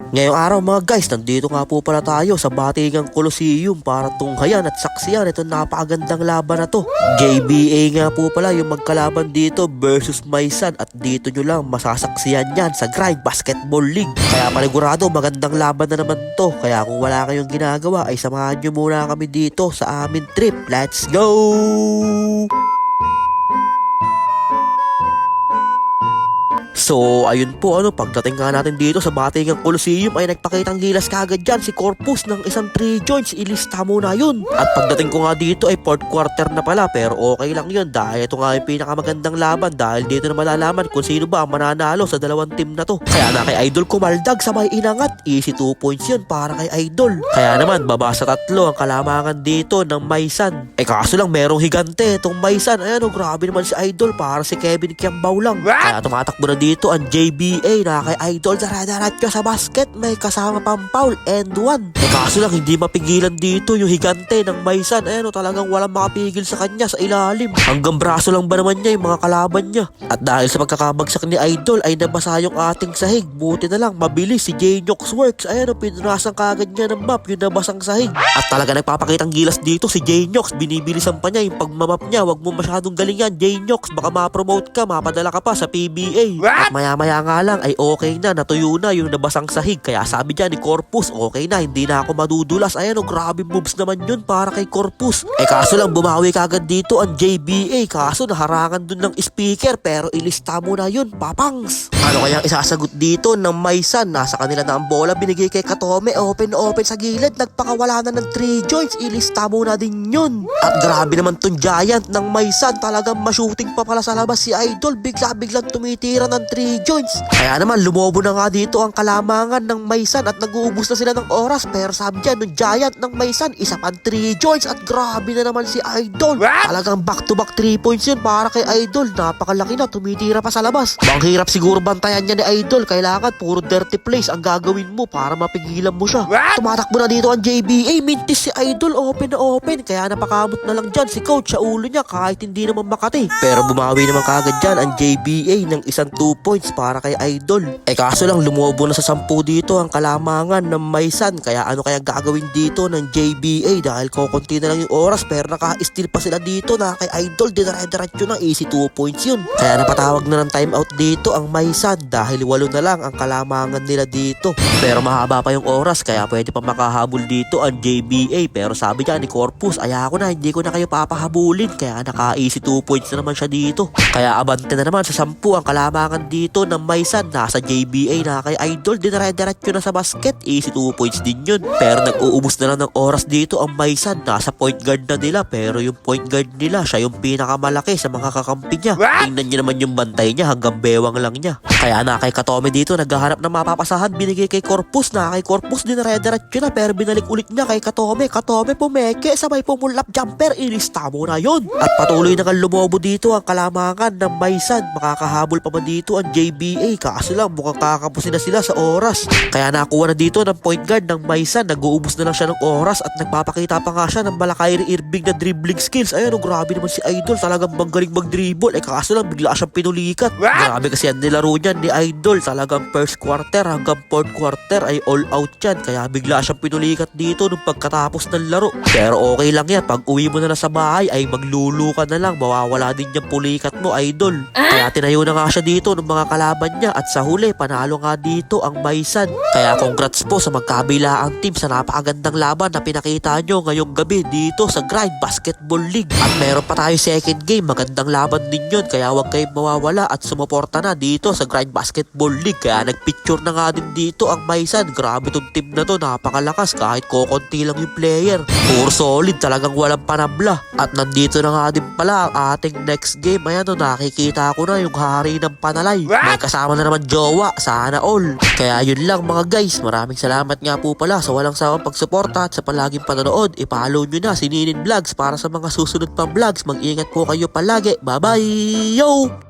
Ngayong araw mga guys, nandito nga po pala tayo sa Batigang Coliseum para tunghayan at saksiyan itong napakagandang laban na to. JBA nga po pala yung magkalaban dito versus Maisan at dito nyo lang masasaksiyan yan sa Grind Basketball League. Kaya panigurado magandang laban na naman to. Kaya kung wala kayong ginagawa ay samahan nyo muna kami dito sa amin trip. Let's go! So ayun po pagdating nga natin dito sa Batigang Coliseum ay nagpakitang gilas kagad dyan si Corpus ng isang 3 joints, ilista mo na yun. At pagdating ko nga dito ay 4th quarter na pala pero okay lang yun dahil ito nga yung pinakamagandang laban dahil dito na malalaman kung sino ba ang mananalo sa dalawang team na to. Kaya na kay Idol kumaldag sabay inangat, easy 2 points yun para kay Idol. Kaya naman baba sa 3 ang kalamangan dito ng Maisan. Kaso lang merong higante itong Maisan, grabe naman si Idol para si Kevin Kiambao lang. Kaya tumatakbo na dito ang JBA na kay Idol, dara-darat sa basket, may kasama pang foul and 1. Kaso lang hindi mapigilan dito yung higante ng Maisan, talagang walang makapigil sa kanya sa ilalim. Hanggang braso lang ba naman niya yung mga kalaban niya. At dahil sa pagkakabagsak ni Idol ay nabasa yung ating sahig, buti na lang mabilis si Jnox Works, pinunasan kagad niya ng map yung nabasang sahig. At talaga nagpapakitang gilas dito si Jnox, binibilisan pa niya yung pagmamap niya, wag mo masyadong galingan Jnox, baka ma-promote ka, mapadala ka pa sa PBA. At maya-maya nga lang ay okay na, natuyo na yung nabasang sahig. Kaya sabi dyan ni Corpus, okay na, hindi na ako madudulas. Grabe moves naman yun para kay Corpus. Kaso lang bumawi kagad dito ang JBA, kaso naharangan dun ng speaker pero ilista mo na yun, papangs. Ano kaya isasagot dito ng Maisan? Nasa kanila na ang bola, binigay kay Katome, open sa gilid, nagpakawala na ng 3 joints, ilista mo na din yun. At grabe naman tong giant ng Maisan, talagang ma-shooting pa pala sa labas si Idol, biglang tumitira ng 3 joints. Kaya naman lumobo na nga dito ang kalamangan ng Maisan at nag-uubos na sila ng oras, pero sabi dyan ng giant ng Maisan, isa pang 3 joints at grabe na naman si Idol. Talagang back to back 3 points yun para kay Idol, napakalaki na, tumitira pa sa labas. Bang hirap siguro bantayan niya ni Idol, kailangan puro dirty plays ang gagawin mo para mapigilan mo siya. Tumatakbo na dito ang JBA, mintis si Idol, open na open, kaya napakamot na lang dyan si coach sa ulo niya kahit hindi naman makati. Pero bumawi naman kagad dyan ang JBA ng isang 2 points para kay Idol. Kaso lang lumobo na sa 10 dito ang kalamangan ng Maisan, kaya ano kaya gagawin dito ng JBA dahil kukunti na lang yung oras pero naka-steal pa sila dito na kay Idol, dinare-diretso ng easy 2 points yun. Kaya napatawag na ng timeout dito ang Maisan dahil 8 na lang ang kalamangan nila dito. Pero mahaba pa yung oras kaya pwede pa makahabol dito ang JBA, pero sabi niya ni Corpus, ayako na, hindi ko na kayo papahabulin, kaya naka-easy 2 points na naman siya dito. Kaya abante na naman sa 10 ang kalamangan dito ng Maisan, nasa JBA na kay Idol, dinare-diretso na sa basket, easy 2 points din yun. Pero nag-uubos na lang ng oras dito ang Maisan, nasa point guard na nila, pero yung point guard nila siya yung pinakamalaki sa mga kakampi niya. Tingnan niyo naman yung bantay niya, hanggang bewang lang niya. Kaya na kay Katome dito naghahanap ng mapapasahan, binigay kay Corpus, na kay Corpus dinare-diretso na pero binalik ulit niya kay Katome. Katome pumeke, sabay pumulap jumper, ilista mo na yun. At patuloy na lumobo dito ang kalamangan ng Maisan, makakahabol pa ba dito ang JBA, kaso lang mukhang kakapusin na sila sa oras. Kaya nakuha na dito ng point guard ng Maisan, nag-uubos na lang siya ng oras at nagpapakita pa nga siya ng Kyrie Irving na dribbling skills. Grabe naman si Idol, talagang magaling mag-dribble, kaso lang bigla siyang pinulikat. Grabe kasi ang nilaro niyan ni Idol, talagang first quarter hanggang 4th quarter ay all out yan, kaya bigla siyang pinulikat dito nung pagkatapos ng laro. Pero okay lang yan, pag uwi mo na sa bahay ay maglulu ka na lang, mawawala din yung pulikat mo Idol. Kaya tinayo na nga siya dito ng mga kalaban niya at sa huli panalo nga dito ang Maisan. Kaya congrats po sa magkabilaang team sa napakagandang laban na pinakita nyo ngayong gabi dito sa Grind Basketball League. At meron pa tayo second game, magandang laban din yun, kaya huwag kayong mawawala at sumuporta na dito sa Grind Basketball League. Kaya nagpicture na nga din dito ang Maisan, grabe tong team na to, napakalakas kahit kokonti lang yung player, puro solid, talagang walang panabla. At nandito na nga din pala ang ating next game. Nakikita ko na yung hari ng Panalay, may kasama na naman jowa, sana all. Kaya yun lang mga guys, maraming salamat nga po pala sa walang sawang pagsuporta at sa palaging panonood. I-follow nyo na si Ninin Vlogs para sa mga susunod pang vlogs. Mag-ingat po kayo palagi, bye bye yo!